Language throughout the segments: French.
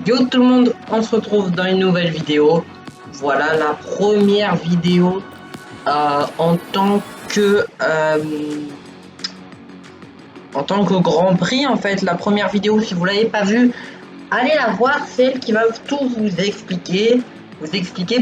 Yo tout le monde, on se retrouve dans une nouvelle vidéo. Voilà la première vidéo en tant que Grand Prix en fait. La première vidéo, si vous l'avez pas vue, allez la voir, c'est elle qui va tout vous expliquer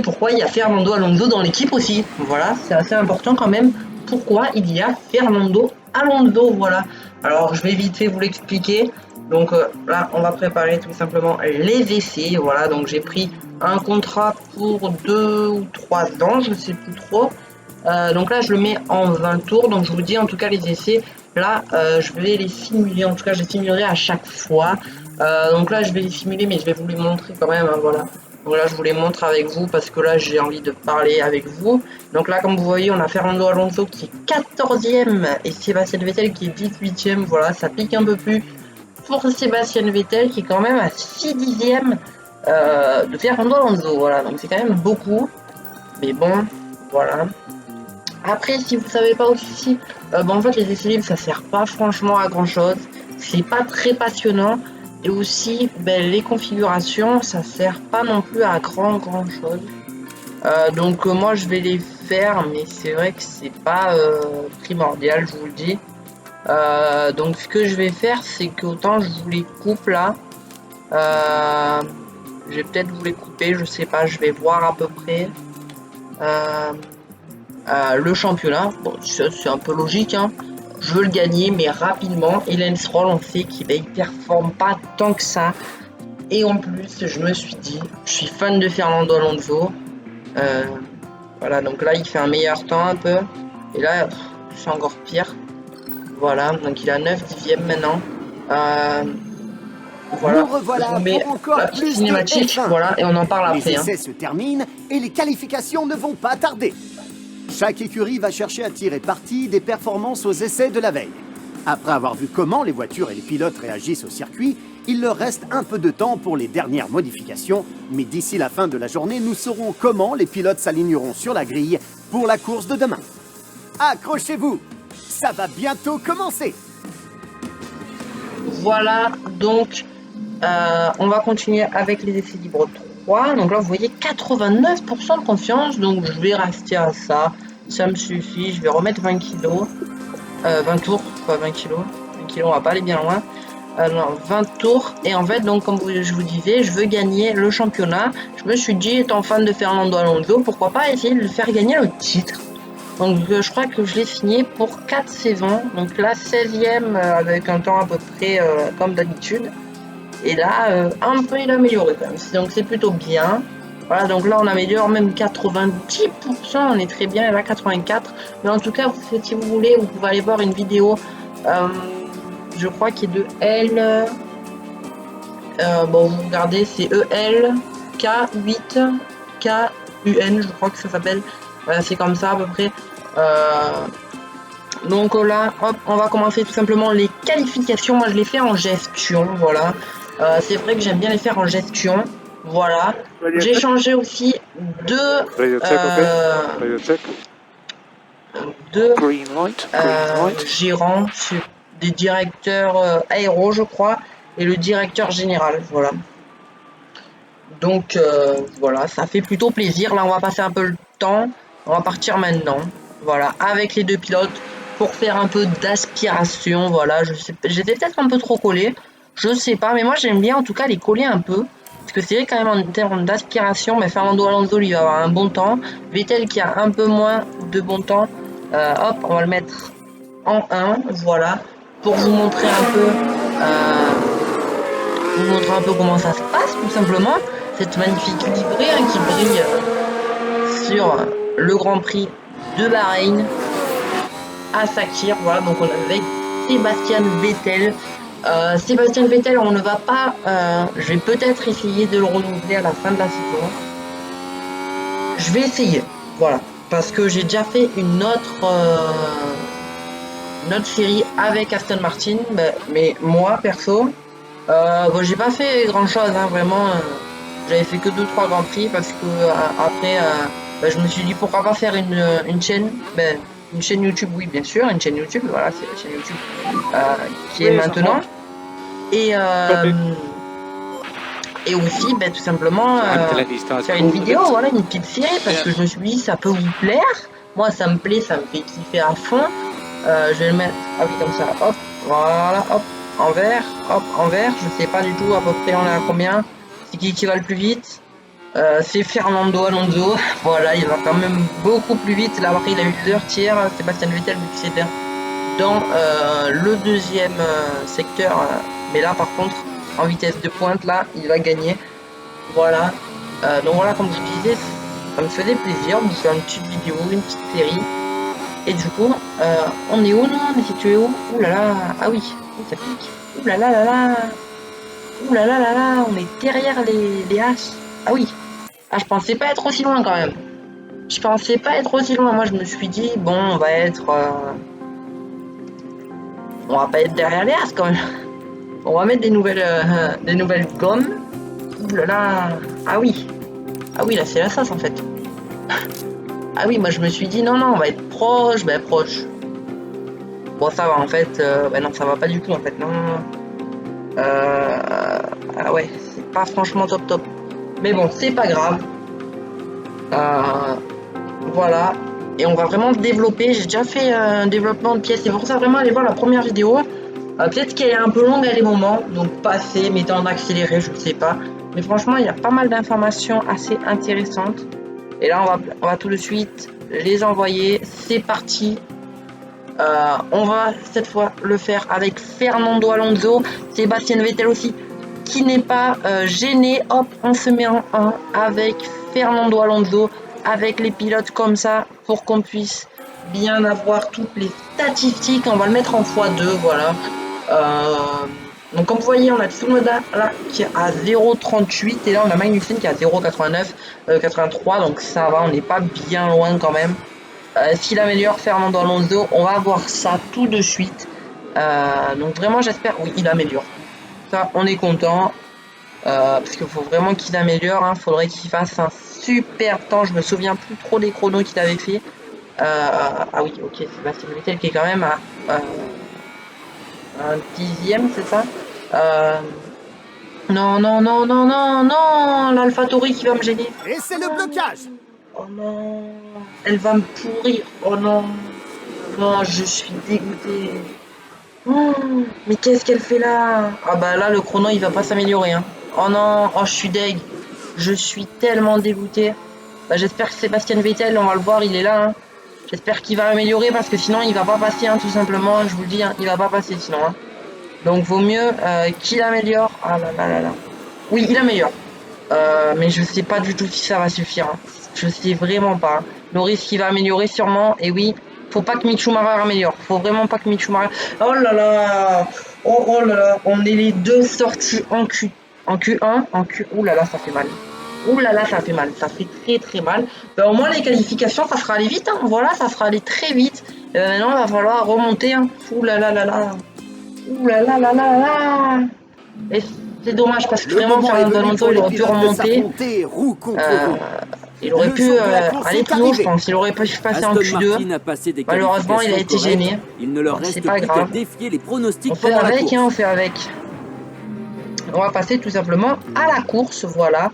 pourquoi il y a Fernando Alonso dans l'équipe aussi. Voilà, c'est assez important quand même. Pourquoi il y a Fernando Alonso, voilà. Alors je vais vite fait vous l'expliquer. Donc là, on va préparer tout simplement les essais. Voilà, donc j'ai pris un contrat pour 2 ou 3 ans, je sais plus trop. Donc là, je le mets en 20 tours. Donc je vous dis en tout cas les essais. Là, je vais les simuler. En tout cas, je les simulerai à chaque fois. Donc là, je vais les simuler, mais je vais vous les montrer quand même. Hein, voilà. Donc là, je vous les montre avec vous parce que là, j'ai envie de parler avec vous. Donc là, comme vous voyez, on a Fernando Alonso qui est 14e et Sébastien Vettel qui est 18e. Voilà, ça pique un peu plus pour Sébastien Vettel qui est quand même à 6 dixièmes de Fernando Alonso. Voilà, donc c'est quand même beaucoup. Mais bon, voilà. Après, si vous savez pas aussi, en fait, les essais libres, ça sert pas franchement à grand chose. C'est pas très passionnant. Et aussi, les configurations, ça sert pas non plus à grand chose. Donc, moi, je vais les faire, mais c'est vrai que c'est pas primordial, je vous le dis. Donc, ce que je vais faire, c'est qu'autant je vous les coupe là. Je vais peut-être vous les couper, je sais pas, je vais voir à peu près. Le championnat, bon, c'est un peu logique, hein. Je veux le gagner, mais rapidement. Et Lance Stroll, on sait qu'il performe pas tant que ça. Et en plus, je me suis dit, je suis fan de Fernando Alonso. Voilà, donc là, il fait un meilleur temps un peu. Et là, c'est encore pire. Voilà, donc il a 9 dixièmes maintenant. Voilà, Nous je vous revoilà mets pour encore la petite plus de cinématique, F1. voilà, et on en parle Les après. essais se terminent et les qualifications ne vont pas tarder. Chaque écurie va chercher à tirer parti des performances aux essais de la veille. Après avoir vu comment les voitures et les pilotes réagissent au circuit, il leur reste un peu de temps pour les dernières modifications, mais d'ici la fin de la journée, nous saurons comment les pilotes s'aligneront sur la grille pour la course de demain. Accrochez-vous, ça va bientôt commencer. Voilà, donc on va continuer avec les essais libres 3. Donc là, vous voyez 89% de confiance. Donc je vais rester à ça. Ça me suffit. Je vais remettre 20 kilos. 20 tours, pas 20 kilos. 20 kilos, on va pas aller bien loin. Non, 20 tours. Et en fait, donc comme je vous disais, je veux gagner le championnat. Je me suis dit, étant fan de Fernando Alonso, pourquoi pas essayer de le faire gagner le titre. Donc je crois que je l'ai signé pour 4 saisons. Donc là, 16e avec un temps à peu près comme d'habitude. Et là, un peu il a amélioré quand même. Donc c'est plutôt bien. Voilà, donc là on améliore même 90%, on est très bien, et là 84%. Mais en tout cas, si vous voulez, vous pouvez aller voir une vidéo, je crois qu'il est de L. Bon, vous regardez, c'est ELK8KUN, je crois que ça s'appelle. Voilà, c'est comme ça à peu près. Donc là, hop, on va commencer tout simplement les qualifications. Moi, je les fais en gestion, voilà. C'est vrai que j'aime bien les faire en gestion, voilà. J'ai changé aussi deux gérants, des directeurs aéro, je crois, et le directeur général, voilà. Donc voilà, ça fait plutôt plaisir. Là, on va passer un peu le temps. On va partir maintenant, voilà, avec les deux pilotes pour faire un peu d'aspiration. Voilà, je sais, j'étais peut-être un peu trop collé, je sais pas, mais moi j'aime bien en tout cas les coller un peu. Parce que c'est vrai quand même en termes d'aspiration, mais Fernando Alonso lui va avoir un bon temps. Vettel qui a un peu moins de bon temps. Hop, on va le mettre en 1, voilà, pour vous montrer un peu. Vous montrer un peu comment ça se passe tout simplement, cette magnifique livrée hein, qui brille sur le Grand Prix de Bahreïn à Sakir. Voilà, donc on est avec Sébastien Vettel. Sébastien Vettel, on ne va pas, je vais peut-être essayer de le renouveler à la fin de la saison. Je vais essayer, voilà, parce que j'ai déjà fait une autre série avec Aston Martin, mais moi perso, bon, j'ai pas fait grand chose, hein, vraiment. J'avais fait que 2-3 grands prix parce que après, je me suis dit pourquoi pas faire une chaîne, une chaîne YouTube, oui, bien sûr, une chaîne YouTube, voilà, c'est la chaîne YouTube qui est maintenant. Et Et aussi, ben, tout simplement, faire une vidéo, voilà, une petite série, parce que je me suis dit, ça peut vous plaire. Moi, ça me plaît, ça me fait kiffer à fond. Je vais le mettre, ah oui, comme ça, hop, voilà, hop, en vert, hop, en vert. Je sais pas du tout à peu près on est à combien. C'est qui va le plus vite? C'est Fernando Alonso. Voilà, il va quand même beaucoup plus vite. Là, après, il a eu 2 heures. Sébastien Vettel, vu que c'est dans le deuxième secteur. Mais là, par contre, en vitesse de pointe, là, il va gagner. Voilà. Donc voilà, comme je vous disais, ça me faisait plaisir de faire une petite vidéo, une petite série. Et du coup, on est où, non? On est situé où? Ouh là là, ah oui, ça pique. Ouh là là là là. Ouh là là là là, on est derrière les haches. Ah oui. Ah, je pensais pas être aussi loin quand même. Je pensais pas être aussi loin. Moi, je me suis dit, bon, on va être... on va pas être derrière les as quand même. On va mettre des nouvelles gommes. Ouh là là. Ah oui. Ah oui, là, c'est la sauce en fait. Ah oui, moi, je me suis dit, non, non, on va être proche. Ben, proche. Bon, ça va en fait. Ben non, ça va pas du tout en fait. Non, non, non. Ah ouais, c'est pas franchement top top. Mais bon, c'est pas grave. Voilà. Et on va vraiment développer. J'ai déjà fait un développement de pièces. C'est pour ça vraiment aller voir la première vidéo. Peut-être qu'elle est un peu longue à des moments. Donc passer, mettez en accéléré, je ne sais pas. Mais franchement, il y a pas mal d'informations assez intéressantes. Et là, on va tout de suite les envoyer. C'est parti. On va cette fois le faire avec Fernando Alonso. Sébastien Vettel aussi, qui n'est pas gêné. Hop, on se met en 1 avec Fernando Alonso, avec les pilotes comme ça, pour qu'on puisse bien avoir toutes les statistiques. On va le mettre en x2, voilà. Donc comme vous voyez, on a Tsunoda là qui est à 0,38 et là on a Magnussen qui est à 0,89, 83, donc ça va, on n'est pas bien loin quand même. S'il améliore Fernando Alonso, on va voir ça tout de suite. Donc vraiment j'espère, oui il améliore. Ça on est content. Parce qu'il faut vraiment qu'il améliore, hein. Faudrait qu'il fasse un super temps. Je me souviens plus trop des chronos qu'il avait fait. Ah oui, ok, Sébastien Vettel qui est quand même à un dixième, c'est ça? Non, non, non, non, non, non, l'AlphaTauri qui va me gêner. Et c'est le blocage. Oh non, elle va me pourrir. Oh non, non, je suis dégoûté. Oh, mais qu'est-ce qu'elle fait là? Ah bah là, le chrono, il va pas s'améliorer, hein. Oh non, oh, je suis deg. Je suis tellement dégoûté. Bah, j'espère que Sébastien Vettel, on va le voir, il est là, hein. J'espère qu'il va améliorer parce que sinon, il va pas passer, hein, tout simplement. Je vous le dis, hein, il va pas passer sinon, hein. Donc, vaut mieux qu'il améliore. Ah là là là là. Oui, il améliore. Mais je sais pas du tout si ça va suffire, hein. Je sais vraiment pas. Norris qui va améliorer sûrement. Et oui, faut pas que Mick Schumacher améliore. Faut vraiment pas que Mick Schumacher... Oh là là. Oh, oh là là. On est les deux sortis en Q1. Ouh là là, ça fait mal. Ouh là là, ça fait mal. Ça fait très très mal. Ben, au moins, les qualifications, ça sera aller vite, hein. Voilà, ça sera aller très vite. Maintenant, il va falloir remonter, hein. Ouh là là là là. Ouh là là là là là. Et c'est dommage parce que vraiment, Fernando Alonso, il aurait pu remonter. Il aurait pu aller plus haut, je pense. Il aurait pu passer en Q2. Malheureusement, il a été gêné. Il ne leur reste c'est pas plus grave. qu'à défier les pronostics On fait pendant la avec, course. hein, on fait avec. On va passer tout simplement à la course, voilà.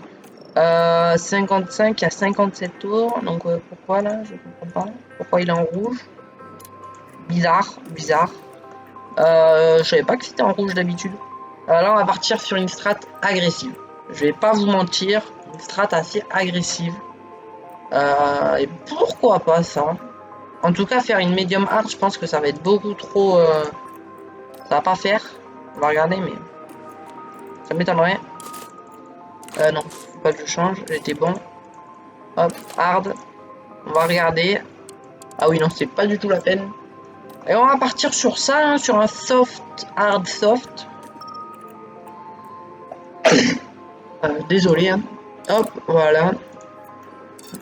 55 à 57 tours. Donc pourquoi là? Je comprends pas. Pourquoi il est en rouge? Bizarre, bizarre. Je savais pas que c'était en rouge d'habitude. Là, on va partir sur une strat agressive. Je vais pas vous mentir, une strat assez agressive. Et pourquoi pas ça? En tout cas, faire une medium hard, je pense que ça va être beaucoup trop... ça va pas faire. On va regarder, mais... ça m'étonnerait. Non, faut pas que je change, j'étais bon. Hop, hard. On va regarder. Ah oui, non, c'est pas du tout la peine. Et on va partir sur ça, hein, sur un soft, hard, soft. Désolé, hein. Hop, voilà.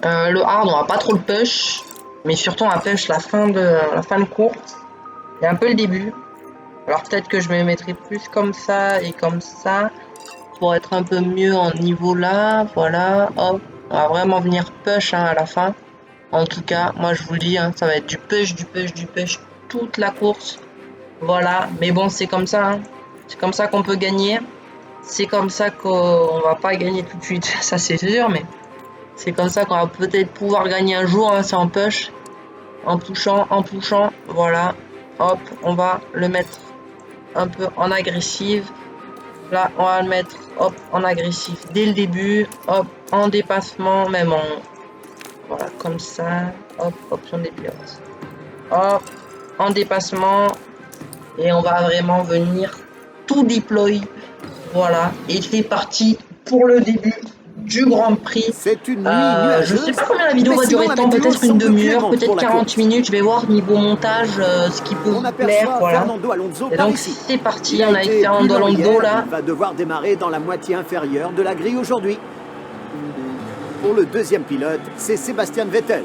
Le hard, on va pas trop le push, mais surtout on va push la fin de course et un peu le début. Alors peut-être que je me mettrai plus comme ça et comme ça pour être un peu mieux en niveau là. Voilà, hop, on va vraiment venir push, hein, à la fin. En tout cas, moi je vous le dis, hein, ça va être du push, du push, du push toute la course. Voilà, mais bon, c'est comme ça, hein. C'est comme ça qu'on peut gagner. c'est comme ça qu'on va pas gagner tout de suite, ça c'est sûr, mais c'est comme ça qu'on va peut-être pouvoir gagner un jour, hein, c'est en push, en pushant, voilà. Hop, on va le mettre un peu en agressive. Là, on va le mettre, hop, en agressif dès le début, hop, en dépassement, même en... Voilà, comme ça, hop, option des pilotes. Hop, en dépassement, et on va vraiment venir tout deploy. Voilà, et c'est parti pour le début du Grand Prix. C'est une nuit Je sais nuageuse. pas combien la vidéo Mais va sinon, durer de la temps, météo peut-être une semble demi-heure, clémente peut-être pour la 40 course. minutes. Je vais voir niveau montage ce qui peut On vous plaire. aperçoit Voilà. Fernando Alonso Et par donc ici. c'est parti, Il a on a été Fernando plus lent Alonso hier, là. il va devoir démarrer dans la moitié inférieure de la grille aujourd'hui. Pour le deuxième pilote, c'est Sébastien Vettel.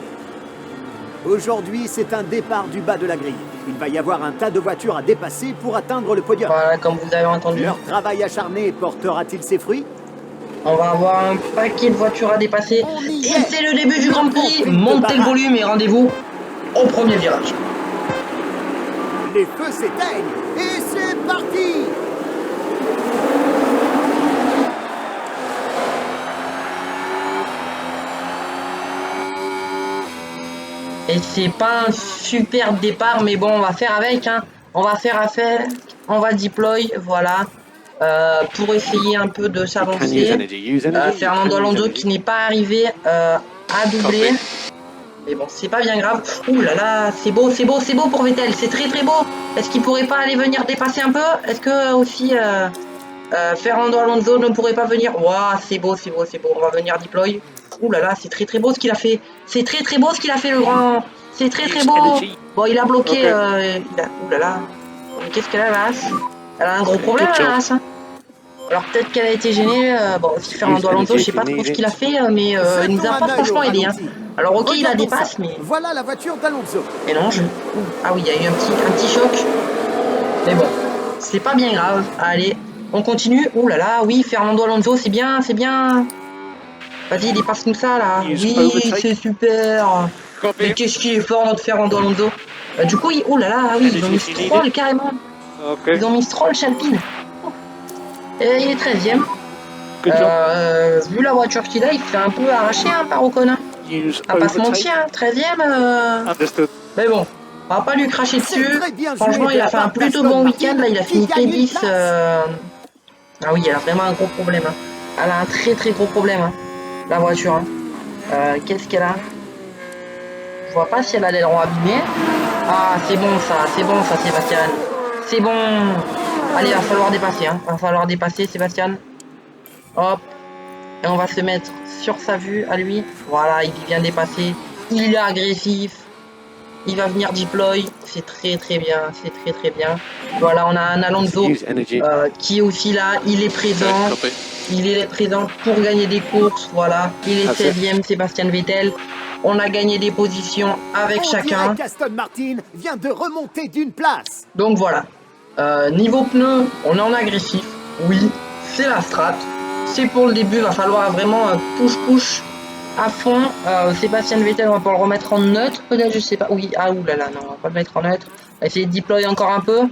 Aujourd'hui, c'est un départ du bas de la grille. Il va y avoir un tas de voitures à dépasser pour atteindre le podium. Voilà, comme vous avez entendu. Leur travail acharné portera-t-il ses fruits? On va avoir un paquet de voitures à dépasser. On y Et est. c'est le début du Grand Prix. Grand Prix de Montez le Bahreïn. volume et rendez-vous au premier virage. Les feux s'éteignent et c'est parti! Et c'est pas un super départ, mais bon, on va faire avec. Hein. On va faire affaire. On va deploy, voilà. Pour essayer un peu de s'avancer. Fernando Alonso qui n'est pas arrivé à doubler. Mais bon, c'est pas bien grave. Ouh là là, c'est beau, c'est beau, c'est beau pour Vettel. C'est très très beau. Est-ce qu'il pourrait pas aller venir dépasser un peu? Est-ce que aussi Fernando Alonso ne pourrait pas venir? Waouh, c'est beau, c'est beau, c'est beau. On va venir deploy. Ouh là là, c'est très très beau ce qu'il a fait. C'est très très beau ce qu'il a fait le grand. C'est très très beau. Bon, il a bloqué. Ouh là là. Mais qu'est-ce qu'elle a la Haas? Elle a un gros problème la Haas. Hein. Alors peut-être qu'elle a été gênée. Bon, si Fernando Alonso, je sais pas trop ce qu'il a fait, mais il nous a pas franchement aidé. Hein. Alors ok, il la dépasse, mais... Voilà la voiture d'Alonso. Mais non, ah oui, il y a eu un petit choc. Mais bon, c'est pas bien grave. Allez, on continue. Ouh là là, oui, Fernando Alonso, c'est bien, c'est bien. Vas-y, dépasse-nous ça, là. Oui, c'est super. Mais qu'est-ce qu'il est fort, notre Fernando Alonso. Du coup, ouh là là, oui, ils ont mis Stroll, carrément. Ils ont mis Stroll chez Alpine. Et il est 13ème. Vu la voiture qu'il a, il fait un peu arracher hein, par Ocon. Hein. On va pas se mentir, hein, 13ème. Mais bon, on va pas lui cracher dessus. Franchement, il a fait un plutôt bon week-end. Là, il a fini P10. Ah oui, elle a vraiment un gros problème. Hein. Elle a un très très gros problème, hein, la voiture. Hein. Qu'est-ce qu'elle a? Je vois pas si elle a l'aileron abîmé. Ah, c'est bon ça, Sébastien. C'est bon. Allez, il va falloir dépasser. Hein. Va falloir dépasser, Sébastien. Hop. Et on va se mettre sur sa vue à lui. Voilà, il vient dépasser. Il est agressif. Il va venir deploy. C'est très très bien. C'est très très bien. Voilà, on a un Alonso qui est aussi là. Il est présent. Il est présent pour gagner des courses. Voilà. Il est 16ème, Sébastien Vettel. On a gagné des positions avec chacun. Aston Martin vient de remonter d'une place. Donc voilà. Niveau pneus, on est en agressif. Oui, c'est la strat. C'est pour le début, va falloir vraiment push à fond. Sébastien Vettel, on va pas le remettre en neutre, peut-être, je sais pas. Oui, ah oulala, non, on va pas le mettre en neutre. On va essayer de deploy encore un peu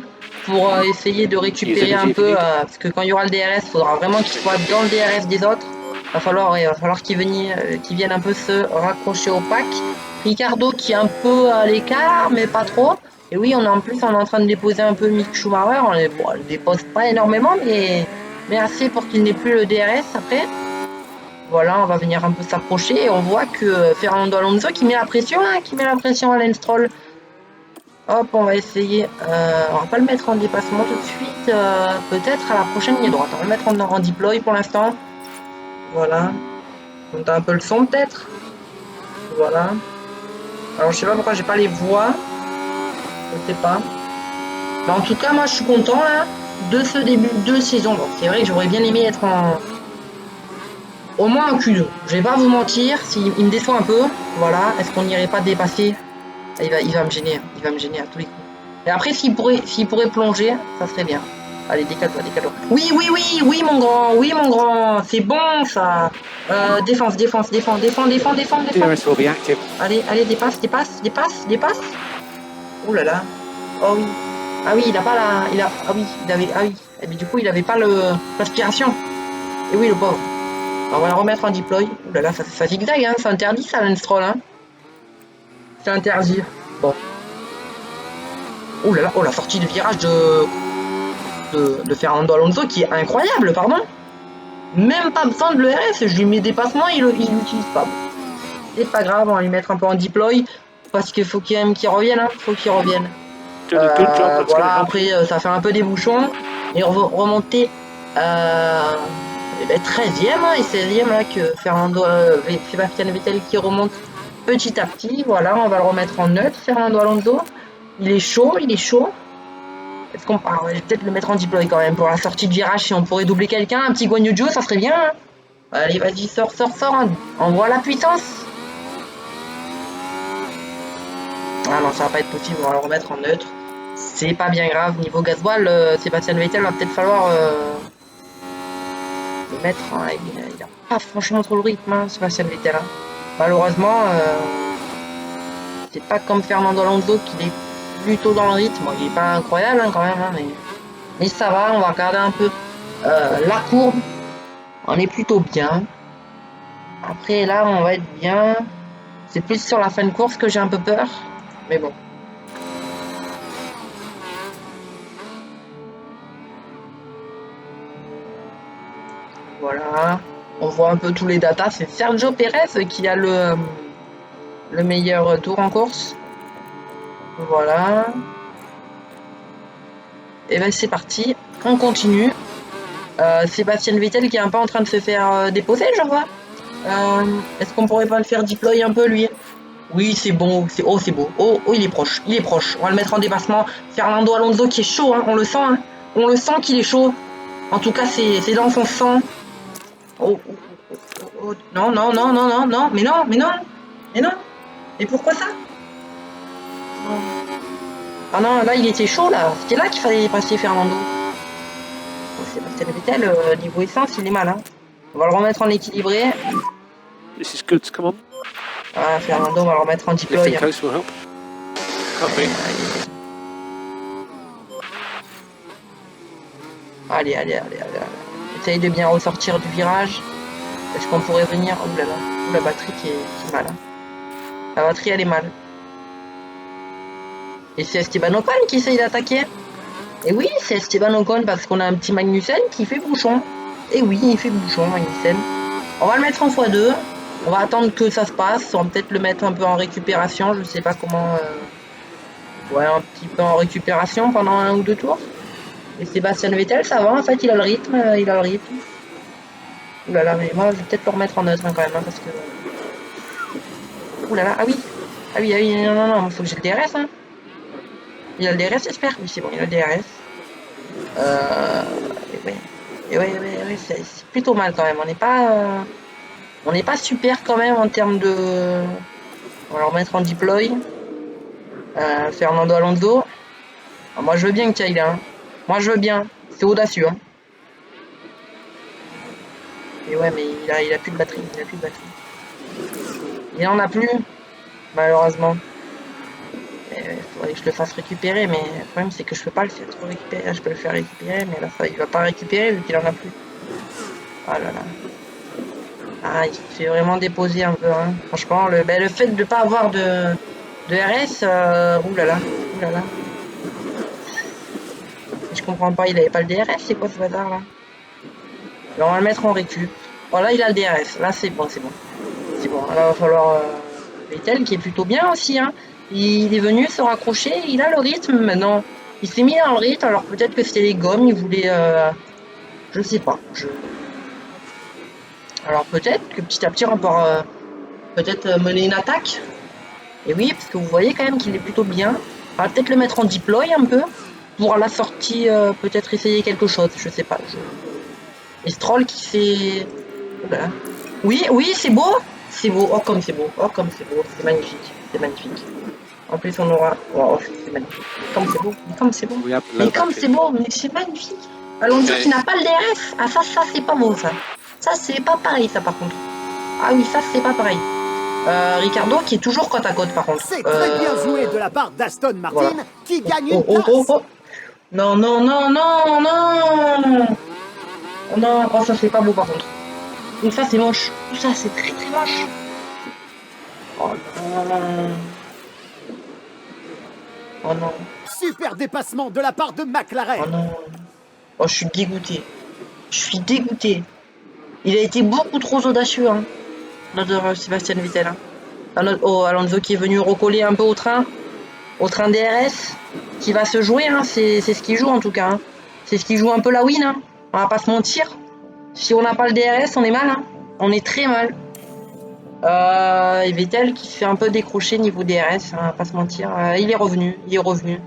pour essayer de récupérer un peu, parce que quand il y aura le DRS, il faudra vraiment qu'il soit dans le DRS des autres. Va falloir qu'il vienne un peu se raccrocher au pack. Ricardo qui est un peu à l'écart, mais pas trop. Et oui, on est en train de déposer un peu Mick Schumacher. On le dépose pas énormément, mais assez pour qu'il n'ait plus le DRS après. Voilà, on va venir un peu s'approcher et on voit que Fernando Alonso qui met la pression, hein, à Lance Stroll. Hop, on va essayer. On va pas le mettre en dépassement tout de suite. Peut-être à la prochaine ligne droite. On va le mettre en deploy pour l'instant. Voilà. On a un peu le son peut-être. Voilà. Alors je sais pas pourquoi j'ai pas les voix. Je sais pas. Mais en tout cas, moi je suis content là de ce début de saison. Bon, c'est vrai que j'aurais bien aimé être au moins en Q2. Je vais pas vous mentir, il me déçoit un peu. Voilà. Est-ce qu'on n'irait pas dépasser? Il va me gêner. Il va me gêner à tous les coups. Et après, s'il pourrait plonger, ça serait bien. Allez, décale-toi. Oui, mon grand. C'est bon, ça. Défense. Allez, dépasse. Oh là là. Oh oui. Ah oui, il a pas la... Ah oui, Et puis du coup, il avait pas l'aspiration. Et oui, le pauvre. Alors, on va le remettre en deploy. Ouh là là, ça zigzag, hein. C'est interdit, ça, Lance Stroll, hein. C'est interdit. Bon. Ouh là là, oh, la sortie de virage de Fernando Alonso qui est incroyable, pardon. Même pas besoin de le RS, je lui mets dépassement, il l'utilise pas. C'est pas grave, on va lui mettre un peu en deploy parce qu'il faut qu'il revienne, hein. Faut qu'il revienne. Voilà, après ça fait un peu des bouchons et on va remonter ben, 13e hein, et 16e là que Sébastien Vettel qui remonte petit à petit. Voilà, on va le remettre en neutre, Fernando Alonso. Il est chaud, il est chaud. Est-ce qu'on va peut-être le mettre en deploy quand même pour la sortie de virage si on pourrait doubler quelqu'un, un petit Guan Yu Zhou, ça serait bien. Hein. Allez, vas-y, sors, hein. Envoie la puissance. Ah non, ça va pas être possible, on va le remettre en neutre. C'est pas bien grave, niveau gasoil, Sébastien Vettel va peut-être falloir le mettre. Hein, il a pas franchement trop le rythme, hein, Sébastien Vettel. Hein. Malheureusement, c'est pas comme Fernando Alonso qui est plutôt dans le rythme. Bon, il est pas incroyable hein, quand même, hein, mais ça va, on va regarder un peu la courbe. On est plutôt bien. Après là, on va être bien. C'est plus sur la fin de course que j'ai un peu peur, mais bon. Voilà, on voit un peu tous les datas. C'est Sergio Pérez qui a le meilleur tour en course. Voilà. Et ben c'est parti, on continue. Sébastien Vettel qui est un peu en train de se faire déposer, je vois. Est-ce qu'on pourrait pas le faire deploy un peu lui? Oui, c'est bon, oh c'est beau. Oh, il est proche, il est proche. On va le mettre en dépassement. Fernando Alonso qui est chaud, hein, on le sent, hein. On le sent qu'il est chaud. En tout cas, c'est dans son sang. Oh, non, non, non, non, non, non, mais non, mais non, mais non. Et pourquoi ça? Ah non, là il était chaud là. C'était là qu'il fallait passer Fernando. Oh, Sébastien Vettel, niveau essence, il est mal. Hein. On va le remettre en équilibré. This is good, come on. Ah, Fernando, on va le remettre en deploy. Lifting coast will help. Copy. Allez. Essaye de bien ressortir du virage. Est-ce qu'on pourrait venir... Oh là là, la batterie qui est mal. Hein. La batterie, elle est mal. Et c'est Esteban Ocon qui essaye d'attaquer. Et oui, c'est Esteban Ocon parce qu'on a un petit Magnussen qui fait bouchon. Et oui, il fait bouchon, Magnussen. On va le mettre en x2. On va attendre que ça se passe. On va peut-être le mettre un peu en récupération. Je sais pas comment... Ouais, un petit peu en récupération pendant 1 ou 2 tours. Et Sébastien Vettel, ça va, en fait, il a le rythme. Ouh là là, mais moi, je vais peut-être le remettre en neutre hein, quand même, hein, parce que... Ouh là là, ah oui, non, faut que j'ai le DRS, hein. Il a le DRS, j'espère. Oui, c'est bon, il a le DRS. Et ouais, c'est plutôt mal quand même. On n'est pas super quand même en termes de... On va le remettre en deploy. Fernando Alonso. Ah, moi, je veux bien que tu ailles là. Hein. Moi, je veux bien. C'est audacieux. Hein. Et ouais, mais il a plus de batterie. Il en a plus, malheureusement. Il faudrait que je le fasse récupérer, mais le problème c'est que je peux pas le faire trop récupérer. Je peux le faire récupérer, mais là il va pas récupérer vu qu'il en a plus. Ah là là. Ah, il se fait vraiment déposer un peu. Hein. Franchement, le fait de ne pas avoir de RS, oulala. Je comprends pas, il avait pas le DRS, c'est quoi ce bazar là? Alors, on va le mettre en récup. Voilà, il a le DRS. Là, c'est bon. C'est bon. Là, il va falloir Vettel qui est plutôt bien aussi. Hein. Il est venu se raccrocher. Il a le rythme maintenant. Il s'est mis dans le rythme. Alors, peut-être que c'était les gommes. Il voulait. Je sais pas. Alors, peut-être que petit à petit, on peut peut-être mener une attaque. Et oui, parce que vous voyez quand même qu'il est plutôt bien. On va peut-être le mettre en deploy un peu. Pour la sortie, peut-être essayer quelque chose. Je sais pas. Et Stroll qui fait... Voilà. Oui, c'est beau. C'est beau. Oh, comme c'est beau. C'est magnifique. En plus, on aura... Oh, c'est magnifique. Comme c'est beau. Mais c'est magnifique. Alonso qui n'a pas le DRS. Ah, ça, c'est pas beau, ça. Ça, c'est pas pareil, ça, par contre. Ah oui, ça, c'est pas pareil. Ricardo qui est toujours côte à côte, par contre. C'est très bien joué de la part d'Aston Martin qui gagne une place. Non, non, non, non, non. Oh non, oh, ça c'est pas beau par contre. Tout ça c'est moche. Tout ça c'est très très moche. Oh non. Oh non. Super dépassement de la part de Oh McLaren. non. Oh, je suis dégoûté. Je suis dégoûté. Il a été beaucoup trop audacieux, hein, notre Sébastien Vettel. Hein. Oh, Alonso qui est venu recoller un peu au train DRS, qui va se jouer. Hein. C'est ce qu'il joue en tout cas. Hein. C'est ce qui joue un peu la win. Hein. On va pas se mentir. Si on n'a pas le DRS, on est mal. Hein. On est très mal. Et Vettel qui se fait un peu décrocher niveau DRS, hein, on va pas se mentir. Il est revenu. Il est revenu.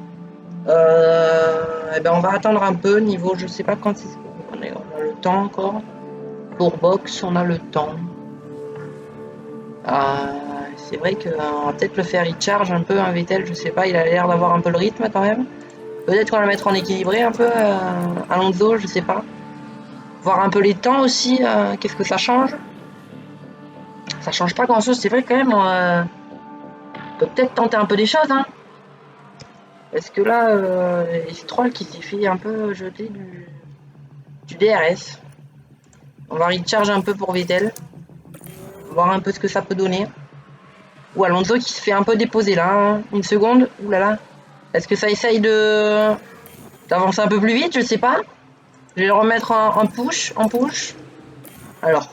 Eh ben on va attendre un peu niveau, je sais pas quand on a le temps encore. Pour box, on a le temps. C'est vrai qu'on va peut-être le faire recharge un peu, un Vettel, je sais pas, il a l'air d'avoir un peu le rythme quand même. Peut-être qu'on va le mettre en équilibré un peu, Alonso, je sais pas. Voir un peu les temps aussi, qu'est-ce que ça change. Ça change pas grand chose, c'est vrai quand même, on peut peut-être tenter un peu des choses. Hein. Parce que là, Stroll qui s'est fait un peu jeter du DRS. On va recharge un peu pour Vettel. Voir un peu ce que ça peut donner. Ou Alonso qui se fait un peu déposer là. Hein. Une seconde. Ouh là là. Est-ce que ça essaye d'avancer un peu plus vite? Je sais pas. Je vais le remettre en push. En push. Alors.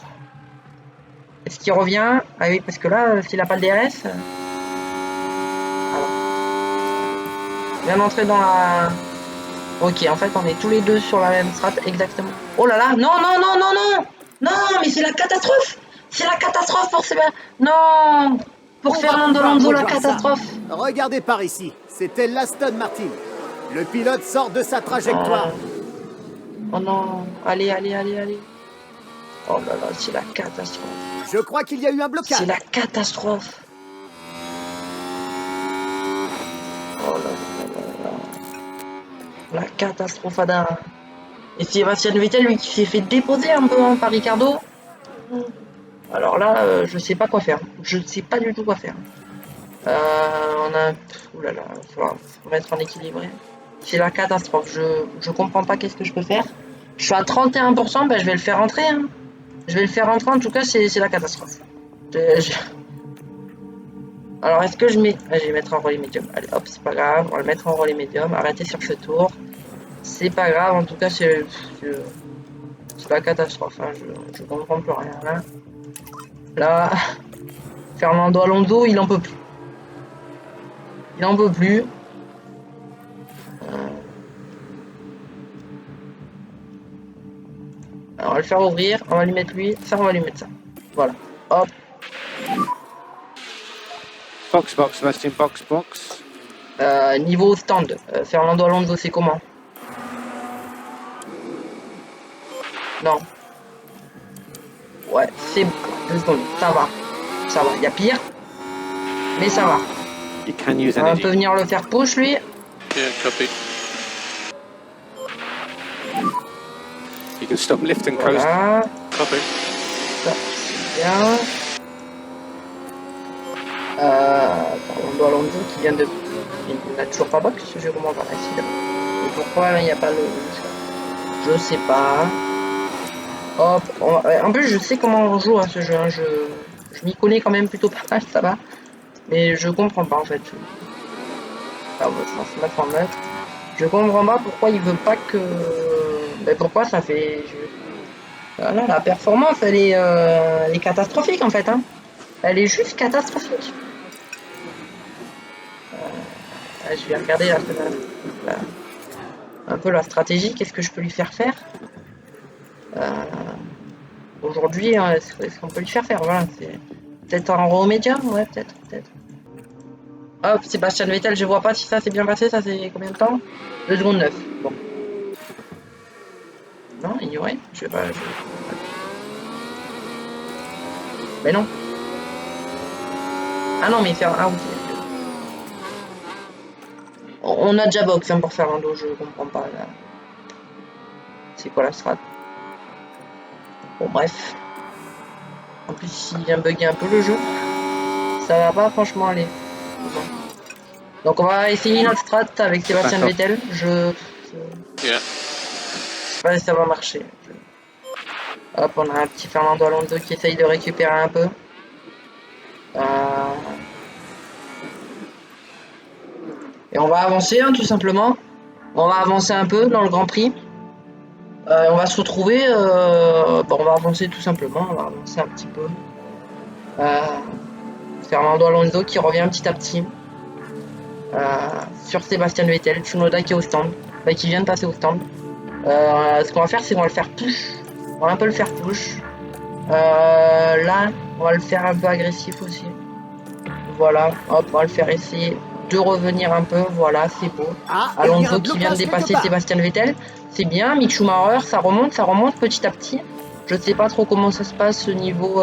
Est-ce qu'il revient? Ah oui, parce que là, s'il n'a pas le DRS. Alors. Il vient d'entrer dans la. Ok, en fait, on est tous les deux sur la même strat, exactement. Oh là là, non, non, non, non, non. Non, mais c'est la catastrophe. C'est la catastrophe pour Sébastien. Non. Pour Fernando Alonso, la catastrophe. Ça. Regardez par ici, c'était l'Aston Martin. Le pilote sort de sa trajectoire. Oh non, allez, allez, allez, allez. Oh là là, c'est la catastrophe. Je crois qu'il y a eu un blocage. C'est la catastrophe. Oh là là là là. La catastrophe Adam. Et Sébastien Vettel, lui, qui s'est fait déposer un peu hein, par Ricardo. Alors là, je sais pas quoi faire. Je ne sais pas du tout quoi faire. On a... Ouh là là, il faut mettre en équilibré. C'est la catastrophe. Je comprends pas qu'est-ce que je peux faire. Je suis à 31%, ben je vais le faire rentrer. Hein. Je vais le faire rentrer, en tout cas, c'est la catastrophe. Alors, est-ce que je mets... Ah, je vais mettre en relais médium. Allez, hop, c'est pas grave. On va le mettre en relais médium. Arrêtez sur ce tour. C'est pas grave, en tout cas, c'est la catastrophe. Hein. Je comprends plus rien. Hein. Là, Fernando Alonso, il en peut plus. Il en peut plus. Alors, on va le faire ouvrir. On va lui mettre lui. Ça, on va lui mettre ça. Voilà. Hop. Box, box, Sebastian, box, box. Niveau stand. Fernando Alonso, c'est comment? Non. Ouais, c'est bon. 2 secondes. Ça va. Ça va. Il y a pire. Mais ça va. You can use On energy. peut venir le faire push, lui. Yeah, copy. You can stop lift and coast. Voilà. Copy. Ça, c'est bien. Fernando Alonso qui vient de... Il n'a toujours pas box, je comprends pas. Et pourquoi il n'y a pas le... Je sais pas. Hop. En plus, je sais comment on joue à ce jeu. Hein. Je m'y connais quand même plutôt pas mal, ça va. Mais je comprends pas en fait. Ah, on va se mettre en mode. Je comprends pas pourquoi il veut pas que... Ben, pourquoi ça fait... Voilà, la performance, elle est catastrophique en fait. Hein. Elle est juste catastrophique. Je vais regarder un peu la stratégie. Qu'est-ce que je peux lui faire faire aujourd'hui, est-ce qu'on peut lui faire faire? Voilà, c'est peut-être en raw médium, ouais, peut-être. Hop, Sébastien Vettel, je vois pas si ça s'est bien passé, ça c'est combien de temps? 2 secondes 9. Bon. Non, ignorer, je sais pas. Mais non. Ah non, mais faire. Ah, ok. On a déjà box hein, pour Fernando, je comprends pas là. C'est quoi la strat? Bon, bref. En plus, il vient bugger un peu le jeu. Ça va pas franchement aller. Bon. Donc, on va essayer notre strat avec Sébastien Vettel. Yeah. Je sais pas si ça va marcher. Hop, on a un petit Fernando Alonso qui essaye de récupérer un peu. Et on va avancer, hein, tout simplement. On va avancer un peu dans le Grand Prix. On va se retrouver. Bon, on va avancer tout simplement. On va avancer un petit peu. Fernando Alonso qui revient petit à petit. Sur Sébastien Vettel. Tsunoda qui est au stand. Enfin, qui vient de passer au stand. Ce qu'on va faire, c'est qu'on va le faire push. On va un peu le faire push. Là, on va le faire un peu agressif aussi. Voilà, hop, on va le faire essayer de revenir un peu. Voilà, c'est beau. Alonso qui vient de dépasser Sébastien Vettel. C'est bien. Mick Schumacher, ça remonte petit à petit. Je sais pas trop comment ça se passe au niveau.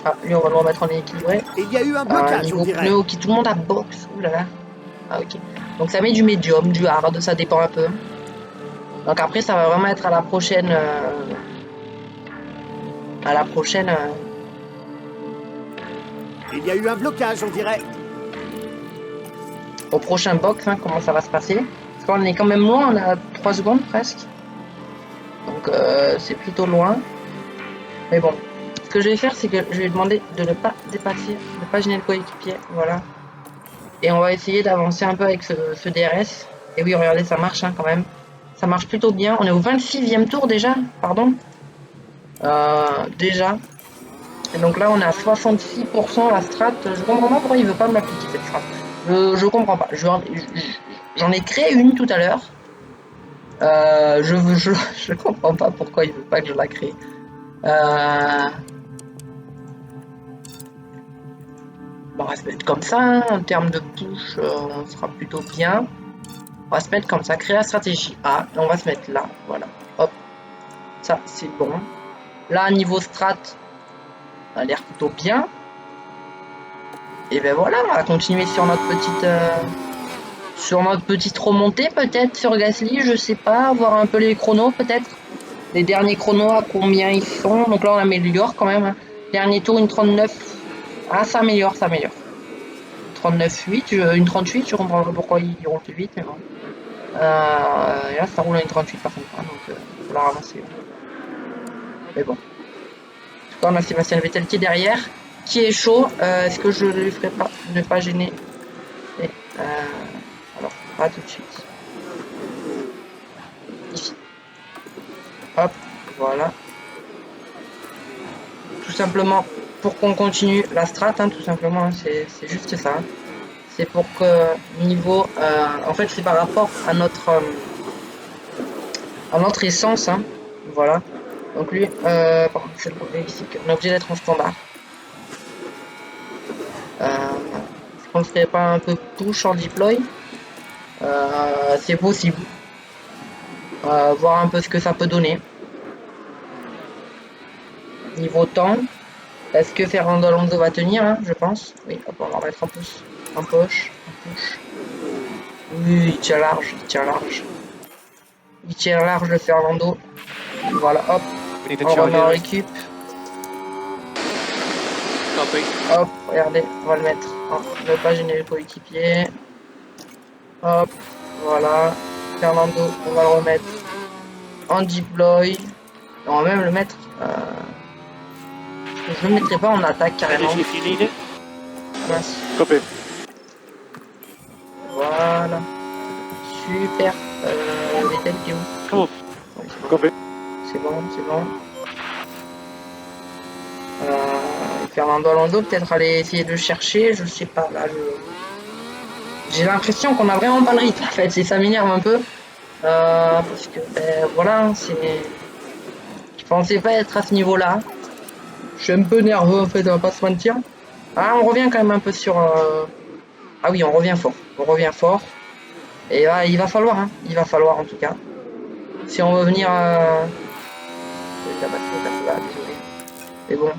Ah, lui, on va le remettre en équilibré. Il y a eu un blocage, on dirait. Pneu qui tout le monde a box. Ouh là là. Ah, ok. Donc ça met du médium, du hard, ça dépend un peu. Donc après, ça va vraiment être à la prochaine. À la prochaine. Il y a eu un blocage, on dirait. Au prochain box, hein, comment ça va se passer. Parce qu'on est quand même loin, on a 3 secondes presque. Donc c'est plutôt loin. Mais bon. Ce que je vais faire, c'est que je vais demander de ne pas dépasser, de ne pas gêner le coéquipier. Voilà. Et on va essayer d'avancer un peu avec ce DRS. Et oui, regardez, ça marche hein, quand même. Ça marche plutôt bien. On est au 26e tour déjà. Pardon. Déjà. Et donc là, on est à 66% la strat. Je comprends pas pourquoi il veut pas me l'appliquer cette strat. Je comprends pas. J'en ai créé une tout à l'heure. Je comprends pas pourquoi il veut pas que je la crée. On va se mettre comme ça, hein. En termes de push, on sera plutôt bien. On va se mettre comme ça, créer la stratégie A, et on va se mettre là, voilà. Hop, ça c'est bon. Là, niveau strat, ça a l'air plutôt bien. Et ben voilà, on va continuer sur notre petite remontée, peut-être sur Gasly, je sais pas, voir un peu les chronos peut-être. Les derniers chronos, à combien ils sont. Donc là, on améliore quand même. Hein. Dernier tour, une 39. Ah, ça améliore, ça améliore. 39,8, une 38, je comprends pas pourquoi ils roulent plus vite, mais bon. Et là, ça roule à une 38 par contre, hein, donc faut la ramasser. Mais bon. En tout cas, on a Sébastien Vettel qui est derrière, qui est chaud. Est-ce que je ne lui ferai pas ne pas gêner? Et, alors, pas tout de suite. Ici. Hop, voilà. Tout simplement pour qu'on continue la strat, hein, tout simplement, hein, c'est juste ça. Hein. C'est pour que niveau, en fait, c'est par rapport à notre essence, hein, voilà. Donc lui, par contre, c'est le problème ici, on est obligé d'être en standard. Est-ce qu'on ne ferait pas un peu push en deploy? C'est possible. Voir un peu ce que ça peut donner. Niveau temps. Est-ce que Fernando Alonso va tenir, hein, je pense. Oui, hop, on va en mettre en pouce. En poche. En push. Oui, il tient large, il tient large. Il tient large le Fernando. Voilà, hop. On remet en récup. Hop, regardez, on va le mettre. Ne pas gêner le coéquipier. Hop, voilà. Fernando, on va le remettre en deploy. On va même le mettre. Je ne le mettrai pas en attaque carrément. Mince. Voilà. Super. Vettel qui est où? C'est bon, c'est bon. Fernando Alonso, peut-être aller essayer de chercher, je sais pas, là, j'ai l'impression qu'on a vraiment pas le rythme, en fait, et ça m'énerve un peu, parce que, ben, voilà, je pensais pas être à ce niveau-là, je suis un peu nerveux, en fait, on va pas se mentir. Ah, on revient quand même un peu sur, ah oui, on revient fort, et là, il va falloir en tout cas, si on veut venir, désolé, mais bon.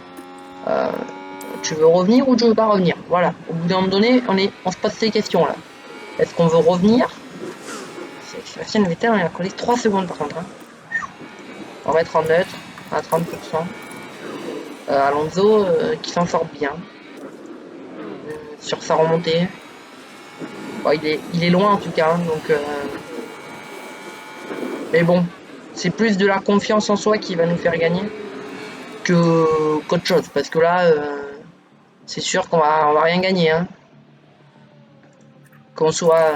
Tu veux revenir ou tu veux pas revenir? Voilà, au bout d'un moment donné, on se pose ces questions là. Est-ce qu'on veut revenir? Sébastien Vettel, il a collé 3 secondes par contre. Hein. On va mettre en neutre à 30%. Alonso qui s'en sort bien sur sa remontée. Bon, il est loin en tout cas, hein, donc... Mais bon, c'est plus de la confiance en soi qui va nous faire gagner qu'autre chose. Parce que là, c'est sûr on va rien gagner. Hein. Qu'on soit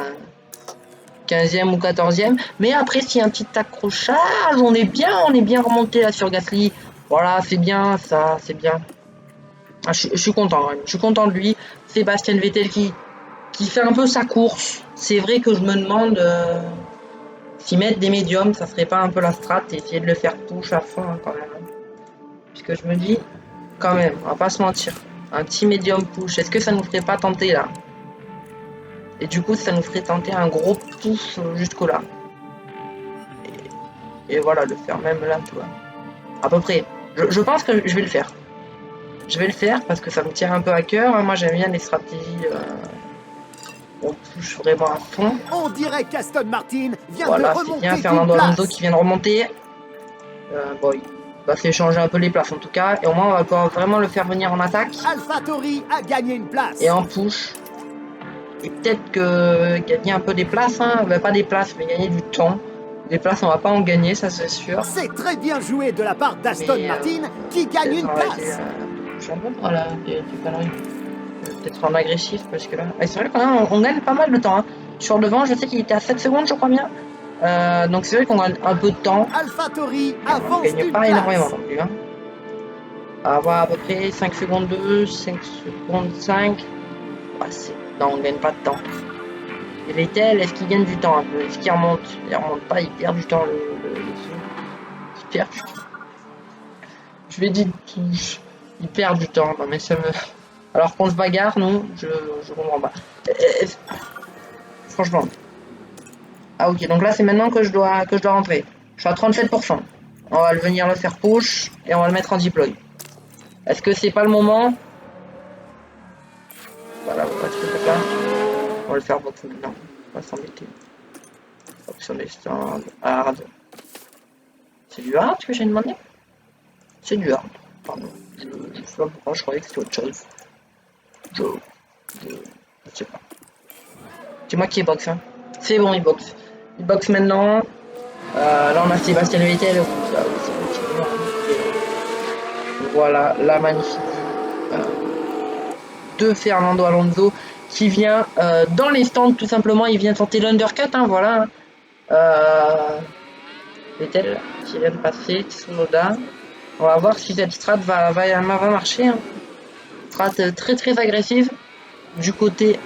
15e ou 14e. Mais après, s'il y a un petit accrochage, on est bien remonté là sur Gasly. Voilà, c'est bien, ça, c'est bien. Ah, je suis content, ouais. Je suis content de lui. Sébastien Vettel qui fait un peu sa course. C'est vrai que je me demande s'y mettre des médiums, ça serait pas un peu la strat et essayer de le faire push à fond hein, quand même. Puisque je me dis, quand même, on va pas se mentir, un petit médium push, est-ce que ça nous ferait pas tenter là? Et du coup, ça nous ferait tenter un gros push jusqu'au là. Et voilà, le faire même là, tu vois. À peu près. Je pense que je vais le faire. Je vais le faire parce que ça me tient un peu à cœur. Moi, j'aime bien les stratégies. On push vraiment à fond. On dirait qu'Aston Martin vient Voilà, de c'est remonter bien. Fernando Alonso qui vient de remonter. Bon, il va s'échanger un peu les places en tout cas. Et au moins, on va pouvoir vraiment le faire venir en attaque. AlphaTauri a gagné une place. Et en push. Et peut-être que gagner un peu des places. Hein. Pas des places, mais gagner du temps. Des places, on va pas en gagner, ça c'est sûr. C'est très bien joué de la part d'Aston Martin qui gagne une place. Je suis un peu voilà, des conneries. Peut-être en agressif parce que là. C'est vrai qu'on gagne pas mal de temps. Hein. Sur le vent, je sais qu'il était à 7 secondes, je crois bien. Donc c'est vrai qu'on gagne un peu de temps. AlphaTauri On avance gagne d'une pas place. énormément non plus. Hein. On va avoir à peu près 5 secondes 2, 5 secondes 5. Ah, non, on gagne pas de temps. Et Vettel, est-ce qu'il gagne du temps un peu? Est-ce qu'il remonte? Il remonte pas, il perd du temps le fou. Il perd du temps. Je lui ai dit il perd du temps. Non mais ça me. Alors qu'on se bagarre, nous, je comprends pas. Franchement. Ah ok, donc là c'est maintenant que je dois rentrer. Je suis à 37%. On va venir le faire push et on va le mettre en deploy. Est-ce que c'est pas le moment? Voilà, on va se là. On va le faire box maintenant. On va s'embêter. Option des stands. Hard. C'est du hard que j'ai demandé? C'est du hard. Pardon. Je sais pas pourquoi, je croyais que c'était autre chose. Je sais pas. C'est moi qui boxe. Hein. C'est bon, il boxe. Il boxe maintenant. Là, on a Sébastien Vettel. Voilà, la magnifique de Fernando Alonso qui vient dans les stands, tout simplement. Il vient tenter l'undercut. Hein, voilà. Vettel qui vient de passer. Tsunoda. On va voir si cette strat va marcher. Hein. Strat très très agressive du côté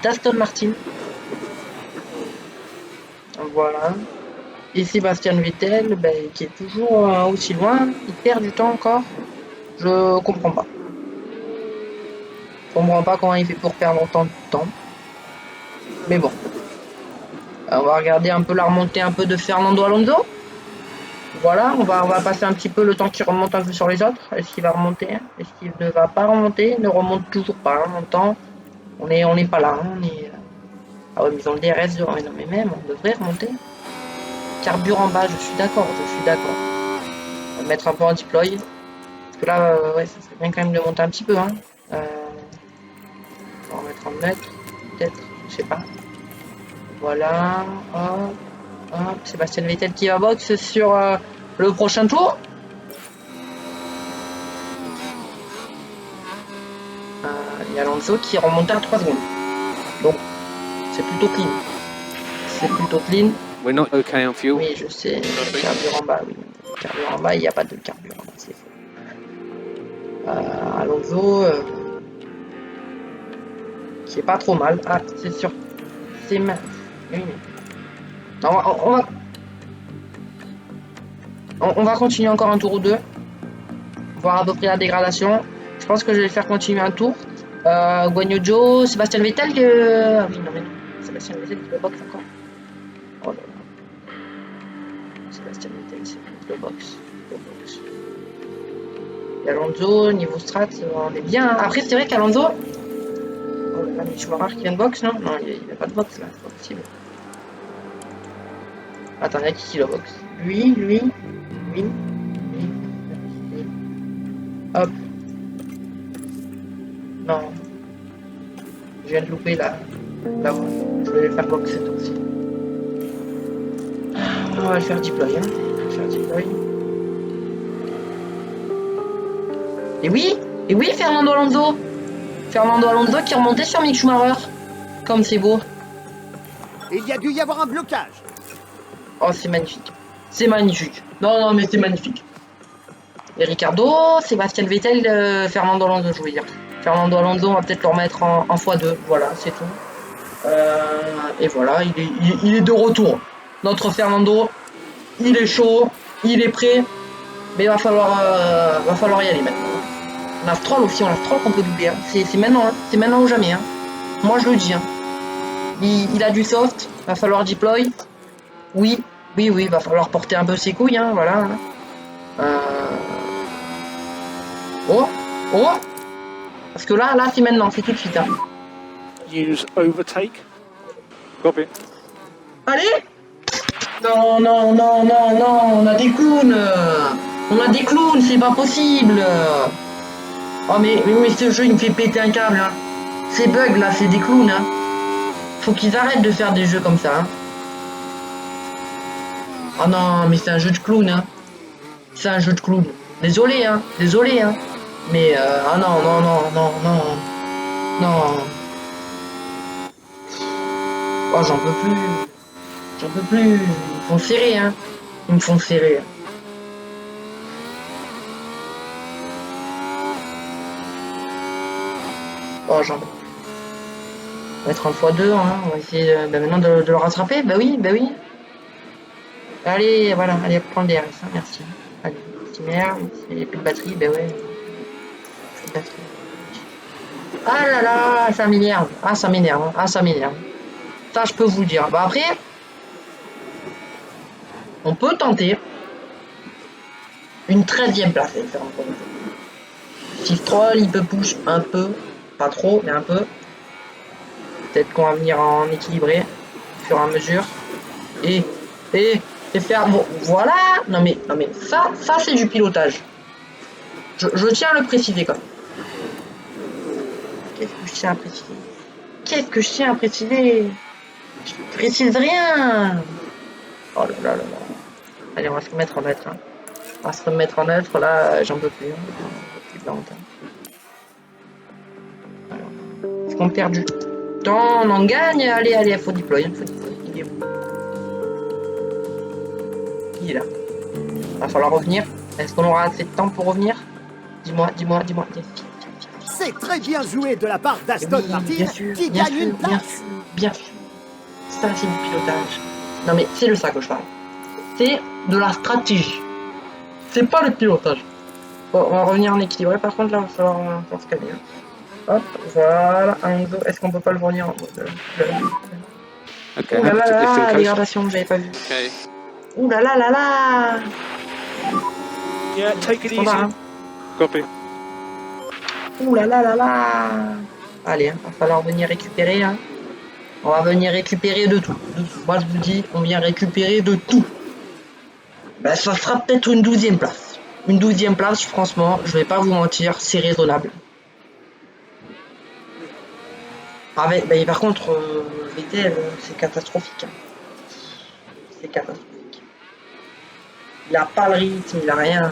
d'Aston Martin. Voilà. Et Sébastien Vettel, ben, qui est toujours aussi loin, il perd du temps encore. Je comprends pas. Je comprends pas comment il fait pour perdre autant de temps. Mais bon. On va regarder un peu la remontée un peu de Fernando Alonso. Voilà, on va passer un petit peu le temps qu'il remonte un peu sur les autres. Est-ce qu'il va remonter? Est-ce qu'il ne va pas remonter? Il ne remonte toujours pas. Hein, longtemps. On n'est pas là. Hein, Ah ouais, mais ils ont le DRS devant. Non, mais même, on devrait remonter. Carburant bas, je suis d'accord. On va le mettre un peu en deploy. Parce que là, ouais, ça serait bien quand même de monter un petit peu. Hein. On va remettre en neutre, peut-être, je sais pas. Voilà. Hop. Sébastien Vettel qui va box sur le prochain tour. Il y a Alonso qui remonte à 3 secondes. Donc, c'est plutôt clean. We're not okay on fuel. Oui, je sais. Carburant bas, oui. Carburant bas, il n'y a pas de carburant. C'est faux. Alonso, qui est pas trop mal. Ah, c'est sûr. C'est mince. Oui. Non, on va continuer encore un tour ou deux. Voir à peu près la dégradation. Je pense que je vais faire continuer un tour. Guanyu Zhou, Sébastien Vettel. Ah oui, non mais Sébastien Vettel qui le boxe encore. Oh là là. Sébastien Vettel, c'est le box. Et Alonso, niveau strat, on est bien. Après, c'est vrai qu'Alonso. Oh là là, mais je vois rare qu'il y a une box, non? Non, il n'y a pas de box là, c'est pas possible. Attends, il y a qui le box? Lui. Hop. Non. Je viens de louper là. Là, voilà. Je vais faire box cette aussi. On va le faire deploy. Hein. On va le faire deploy. Et oui, Fernando Alonso. Fernando Alonso qui remontait sur Mick Schumacher. Comme c'est beau. Il y a dû y avoir un blocage. Oh, c'est magnifique. C'est magnifique. Non, non, mais c'est magnifique. Et Ricardo, Sébastien Vettel, Fernando Alonso, je voulais dire. Fernando Alonso, on va peut-être le remettre en x2. Voilà, c'est tout. Et voilà, il est de retour. Notre Fernando, il est chaud, il est prêt. Mais il va falloir y aller maintenant. On a Stroll aussi, on a Stroll qu'on peut doubler. Hein. C'est maintenant, hein. C'est maintenant ou jamais. Hein. Moi, je le dis. Hein. Il a du soft, va falloir deploy. Oui, va falloir porter un peu ses couilles, hein, voilà. Oh, parce que là, c'est maintenant, c'est tout de suite. Hein. Use overtake. Copy. Allez. Non, on a des clowns. On a des clowns, c'est pas possible. Oh mais ce jeu il me fait péter un câble. Hein. Ces bugs là, c'est des clowns. Hein. Faut qu'ils arrêtent de faire des jeux comme ça. Hein. Oh non, mais c'est un jeu de clown. Hein. C'est un jeu de clown. Désolé, hein. Désolé, hein. Mais ah non. Oh, j'en peux plus. J'en peux plus. Ils me font serrer, hein. Ils me font serrer. Oh, j'en peux plus. On va être en x2, hein. On va essayer maintenant de le rattraper. Bah oui. Allez, voilà. Allez, prends le DRS, hein. Merci. Allez, petit merde. Il n'y a plus de batterie. Bah ouais. Plus de batterie. Ah là là, ça m'énerve. Ah, ça m'énerve. Ça, je peux vous le dire. Bah après, on peut tenter une 13e place. Si Stroll, il peut push un peu, pas trop, mais un peu. Peut-être qu'on va venir en équilibré au fur et à mesure. Et faire... Bon, voilà. Non mais ça c'est du pilotage. Je tiens à le préciser quand même. Qu'est-ce que je tiens à préciser? Je précise rien. Oh là là. Allez, on va se remettre en neutre. Hein. Là, j'en peux plus. Hein. Alors, est-ce qu'on perd du temps? On en gagne? Allez, faut deploy. Il est où? Il est là. Va falloir revenir. Est-ce qu'on aura assez de temps pour revenir? Dis-moi. C'est très bien joué de la part d'Aston Martin qui gagne une place. Bien sûr. Ça, c'est du pilotage. Non, mais c'est de ça que je parle. C'est de la stratégie. C'est pas le pilotage. Bon, on va revenir en équilibré. Par contre, là, il va falloir se calmer. Hop, voilà. Est-ce qu'on peut pas le revenir en mode... Okay, Ouh là là, dégradation, j'avais pas vu. Okay. Ouh là là. Yeah, take it easy. Hein. Copy. Ouh là là. Allez, va falloir venir récupérer. Hein. On va venir récupérer de tout. Moi, je vous dis, on vient récupérer de tout. Ben, ça sera peut-être une 12e place. Une 12e place, franchement, je vais pas vous mentir, c'est raisonnable. Par contre, Vettel, c'est catastrophique. Hein. C'est catastrophique. Il a pas le rythme, il a rien.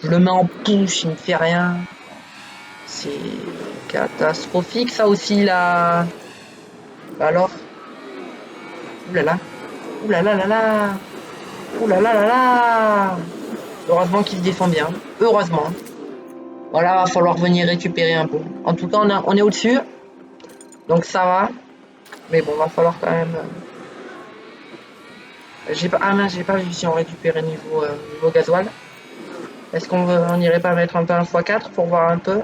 Je le mets en push, il me fait rien. C'est catastrophique, ça aussi, là. Alors. Ouh là là. Heureusement qu'il se défend bien. Heureusement. Voilà, va falloir venir récupérer un peu. En tout cas, on est au-dessus. Donc ça va. Mais bon, va falloir quand même... j'ai pas vu si on récupérait niveau gasoil. Est-ce qu'on irait pas mettre un peu un x4 pour voir un peu?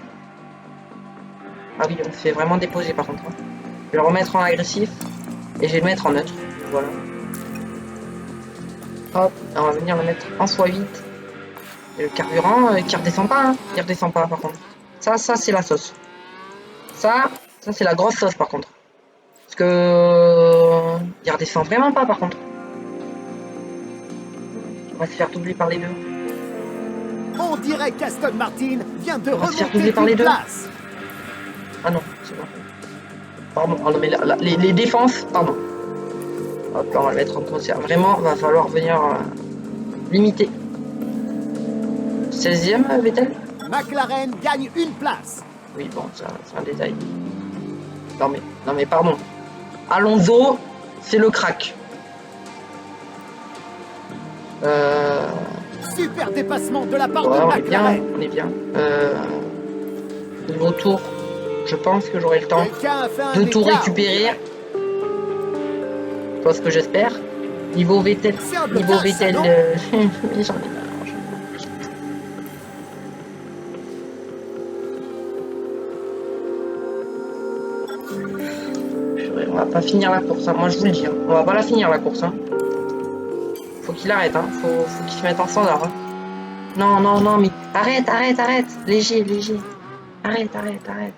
Ah oui, on se fait vraiment déposer par contre. Hein. Je vais le remettre en agressif. Et je vais le mettre en neutre. Voilà. Hop, on va venir le mettre en x8. Et le carburant qui redescend pas. Hein. Il redescend pas par contre. Ça c'est la sauce. Ça c'est la grosse sauce par contre. Parce que... il redescend vraiment pas par contre. On va se faire doubler par les deux. On dirait qu'Aston Martin vient de On va se faire remonter doubler par les une deux. place. Ah non, c'est bon. Pardon, oh non, mais les défenses, pardon. Hop, là, on va le mettre en concert. Vraiment, va falloir venir limiter. 16e, Vettel? McLaren gagne une place. Oui, bon, c'est un détail. Non mais pardon. Alonso, c'est le crack. Super dépassement de la part Ouais, de on est bien, McLaren. on est bien. Niveau tour, je pense que j'aurai le temps Quelqu'un a fait un de tout écart. récupérer. C'est ce que j'espère. Niveau Vettel, C'est un niveau blocage, Vettel, ça, non j'en ai marre. Purée, on va pas finir la course, hein. Moi je vous le dis, hein. On va pas la finir la course. Hein. Faut qu'il arrête, hein. Faut qu'il se mette en standard. Hein. Non, non, non, mais arrête, arrête, arrête. Léger, léger. Arrête, arrête, arrête.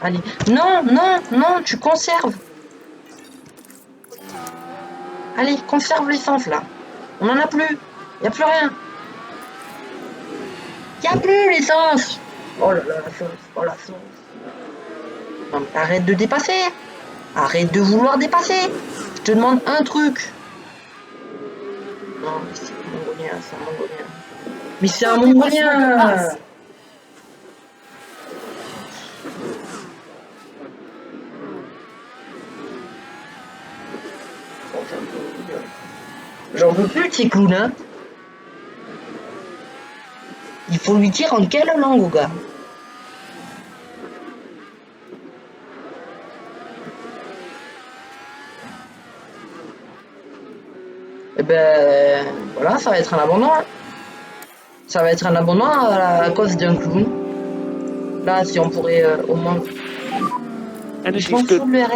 Allez. Non, non, non, tu conserves. Allez, conserve l'essence là. On en a plus. Y a plus rien. Y a plus l'essence. Oh là là, la sauce. Oh la sauce. Non, mais arrête de dépasser. Arrête de vouloir dépasser. Je te demande un truc. Non, mais c'est un mongolien, c'est un mongolien. Mais c'est un mongolien. J'en veux plus de ces clowns, hein. Il faut lui dire en quelle langue, au gars. Et ben voilà, ça va être un abandon. Hein. Ça va être un abandon à cause d'un clown. Là, si on pourrait au moins. Je m'en fous de l'ERS.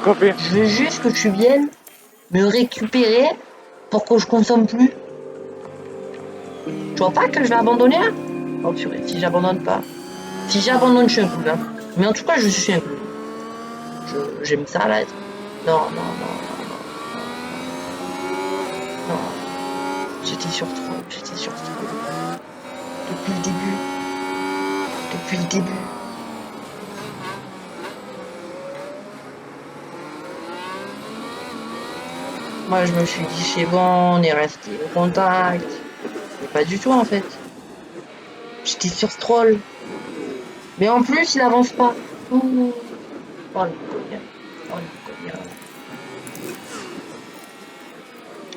Copy. Je veux juste que tu viennes me récupérer pour que je consomme plus. Tu vois pas que je vais abandonner là? Oh purée, si j'abandonne pas. Si j'abandonne, je suis un clown. Hein. Mais en tout cas, je suis un clown. J'aime ça là être. Non, non, non, non, non. Non. J'étais sur trop, j'étais sur trop. Depuis le début. Depuis le début. Moi, je me suis dit, c'est bon, on est resté au contact. Mais pas du tout, en fait. J'étais sur Stroll. Mais en plus, il avance pas. Oh, oh le cognac. Oh le cognac.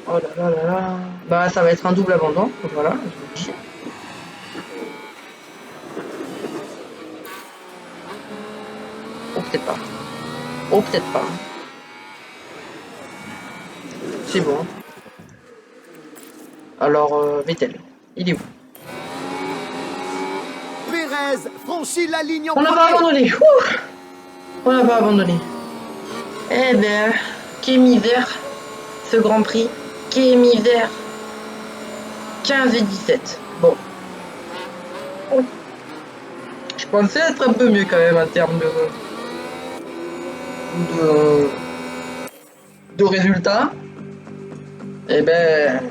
Oh là là là là. Bah, ça va être un double abandon. Voilà, je vous le dis. Oh, peut-être pas. Oh, peut-être pas. C'est bon. Alors, Vettel, il est où? Pérez franchit la ligne en On n'a pas premier. abandonné. Ouh. On n'a pas abandonné. Eh ben, qu'est misère ce Grand Prix. Qu'est misère. 15 et 17. Bon. Je pensais être un peu mieux quand même en termes de résultats. Eh ben,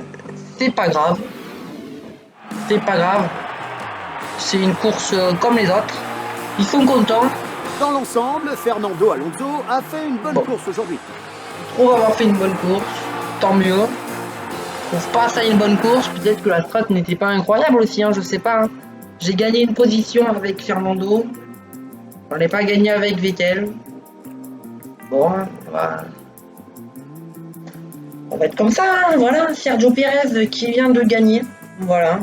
c'est pas grave. C'est pas grave. C'est une course comme les autres. Ils sont contents. Dans l'ensemble, Fernando Alonso a fait une bonne Bon. course aujourd'hui. Je trouve avoir fait une bonne course. Tant mieux. Je trouve pas ça une bonne course. Peut-être que la strat n'était pas incroyable aussi. Hein, je sais pas. Hein. J'ai gagné une position avec Fernando. On n'est pas gagné avec Vettel. Bon, voilà. On va être comme ça, hein, voilà. Sergio Pérez qui vient de gagner. Voilà.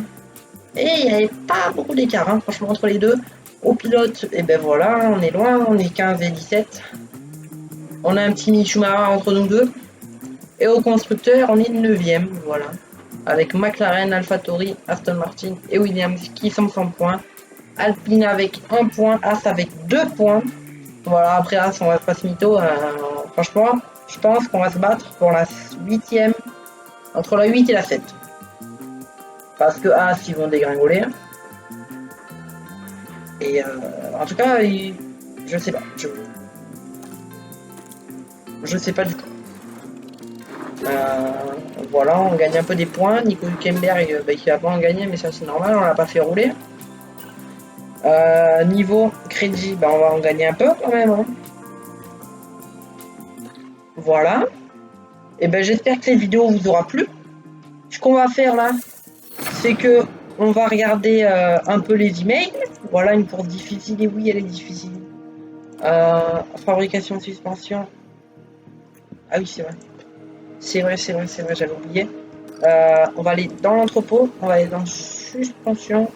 Et il n'y avait pas beaucoup d'écart, hein, franchement, entre les deux. Au pilote, et ben voilà, on est loin, on est 15 et 17. On a un petit Mick Schumacher entre nous deux. Et au constructeur, on est 9ème, voilà. Avec McLaren, AlphaTauri, Aston Martin et Williams qui sont 100 points. Alpine avec 1 point, As avec 2 points. Voilà, après As, on va pas se mytho. Franchement, je pense qu'on va se battre pour la 8ème, entre la 8 et la 7. Parce que As, ils vont dégringoler. Et en tout cas, je sais pas. Je sais pas du tout. Voilà, on gagne un peu des points. Nico Hülkenberg, bah, qui a pas en gagné, mais ça c'est normal, on l'a pas fait rouler. Niveau crédit, bah, on va en gagner un peu quand même. Hein. Voilà. Et ben j'espère que cette vidéo vous aura plu. Ce qu'on va faire là, c'est que on va regarder un peu les emails. Voilà une course difficile, et oui elle est difficile. Fabrication de suspension. Ah oui c'est vrai. C'est vrai, j'avais oublié. On va aller dans l'entrepôt, on va aller dans suspension.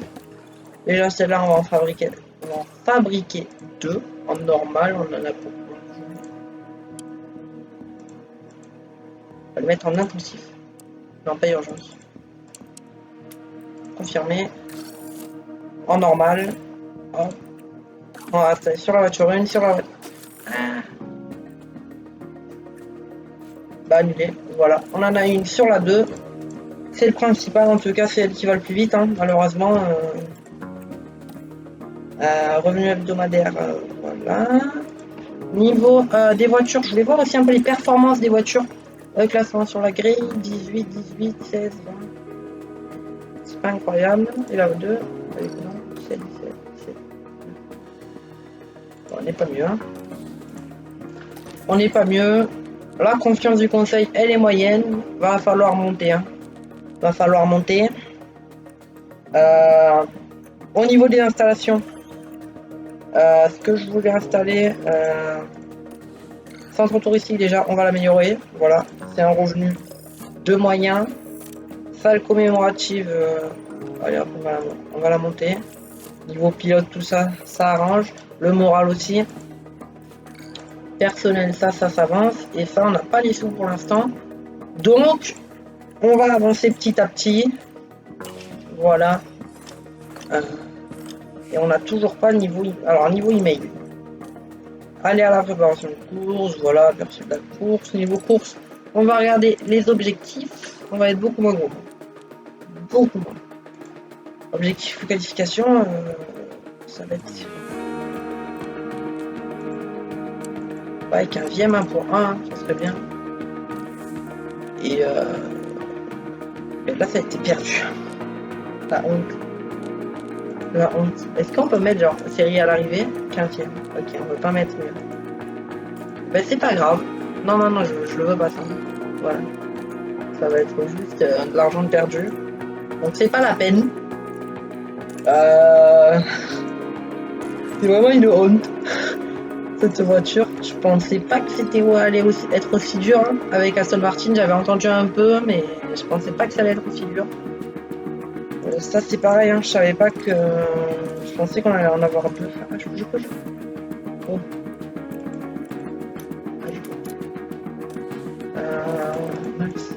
Déjà celle-là on va en fabriquer deux. En normal, on en a beaucoup. On va le mettre en intensif. Non, pas urgence. Confirmé. En normal. Hop. On va rester sur la voiture 1, sur la voiture. Bah annulé. Voilà. On en a une sur la 2. C'est le principal, en tout cas c'est elle qui va le plus vite. Hein. Malheureusement. Revenu hebdomadaire. Voilà. Niveau des voitures, je voulais voir aussi un peu les performances des voitures. Classement sur la grille, 18, 16, 20. C'est pas incroyable. Et la 2, 17, 17. Bon, on n'est pas mieux. Hein. On n'est pas mieux. La confiance du conseil, elle est moyenne. Va falloir monter. Hein. Va falloir monter. Au niveau des installations, ce que je voulais installer, centre touristique déjà, on va l'améliorer. Voilà, c'est un revenu de moyen. Salle commémorative, allez hop, on va la monter. Niveau pilote, tout ça, ça arrange. Le moral aussi. Personnel, ça s'avance. Et ça, on n'a pas les sous pour l'instant. Donc, on va avancer petit à petit. Voilà. Et on n'a toujours pas niveau... Alors, niveau email. Aller à la préparation de course. Voilà, aperçu de la course. Niveau course, on va regarder les objectifs. On va être beaucoup moins gros. Beaucoup moins. Objectif ou qualification, ça va être... Ouais, avec un VM 1.1, ça serait bien. Et là, ça a été perdu. La honte. La honte. Est-ce qu'on peut mettre genre série à l'arrivée 15e. Ok, on peut pas mettre mieux. Ben c'est pas grave. Non, je le veux pas ça. Voilà. Ça va être juste de l'argent perdu. Donc c'est pas la peine. C'est vraiment une honte. Cette voiture, je pensais pas que c'était allait être aussi dur. Hein. Avec Aston Martin, j'avais entendu un peu, mais je pensais pas que ça allait être aussi dur. Ça c'est pareil, hein. Je savais pas que... Je pensais qu'on allait en avoir deux. Ah, je bouge. Oh. Mince.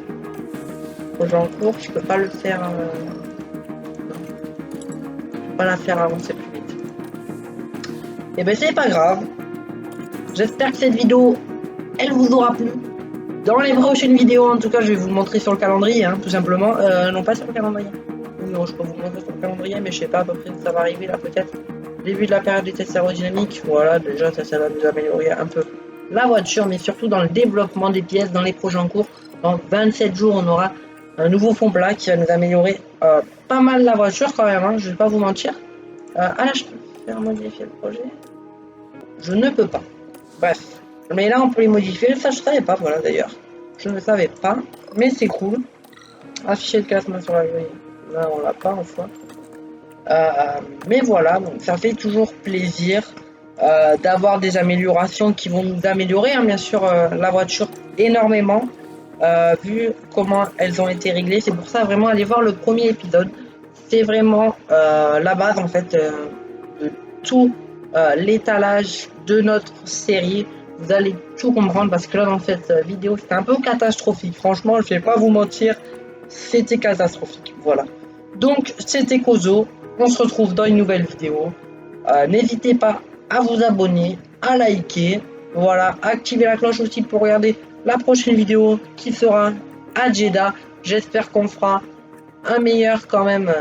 Projet en cours, je peux pas le faire... Non. Je peux pas la faire avancer plus vite. Et ben c'est pas grave. J'espère que cette vidéo, elle vous aura plu. Dans les prochaines vidéos, en tout cas, je vais vous montrer sur le calendrier, hein, tout simplement. Non, pas sur le calendrier. Non, je peux vous montrer sur le calendrier, mais je sais pas à peu près où ça va arriver là, peut-être. Début de la période des tests aérodynamiques. Voilà, déjà, ça va nous améliorer un peu la voiture, mais surtout dans le développement des pièces, dans les projets en cours. Dans 27 jours, on aura un nouveau fond plat qui va nous améliorer pas mal la voiture quand même, hein, je vais pas vous mentir. Ah là, je peux faire modifier le projet. Je ne peux pas. Bref, mais là on peut les modifier, ça je savais pas, voilà d'ailleurs. Je ne savais pas, mais c'est cool. Afficher le classement sur la grille, là on l'a pas en soi. Mais voilà, bon, ça fait toujours plaisir d'avoir des améliorations qui vont nous améliorer, hein, bien sûr, la voiture énormément, vu comment elles ont été réglées. C'est pour ça vraiment aller voir le premier épisode. C'est vraiment la base en fait de tout l'étalage de notre série. Vous allez tout comprendre parce que là dans cette vidéo c'était un peu catastrophique. Franchement, je vais pas vous mentir, c'était catastrophique. Voilà. Donc c'était Kozo. On se retrouve dans une nouvelle vidéo. N'hésitez pas à vous abonner, à liker. Voilà, activez la cloche aussi pour regarder la prochaine vidéo qui sera à Jeddah. J'espère qu'on fera un meilleur quand même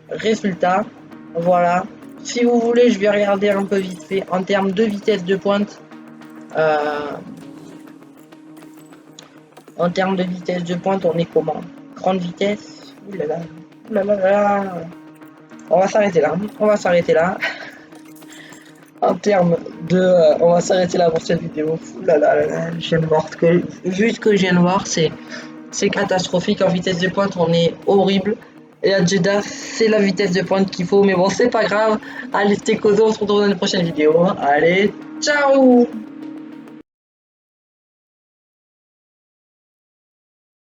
résultat. Voilà. Si vous voulez, je vais regarder un peu vite fait en termes de vitesse de pointe. En termes de vitesse de pointe, on est comment? Grande vitesse. Ouh là là. Ouh là là là. On va s'arrêter là. On va s'arrêter là. En termes de... on va s'arrêter là pour cette vidéo. Ouh là là là là. Je viens de voir que... Vu ce que je viens de voir, c'est catastrophique. En vitesse de pointe, on est horrible. Et à Jeddah, c'est la vitesse de pointe qu'il faut. Mais bon, c'est pas grave. Allez, c'était Kozo. On se retrouve dans une prochaine vidéo. Allez, ciao!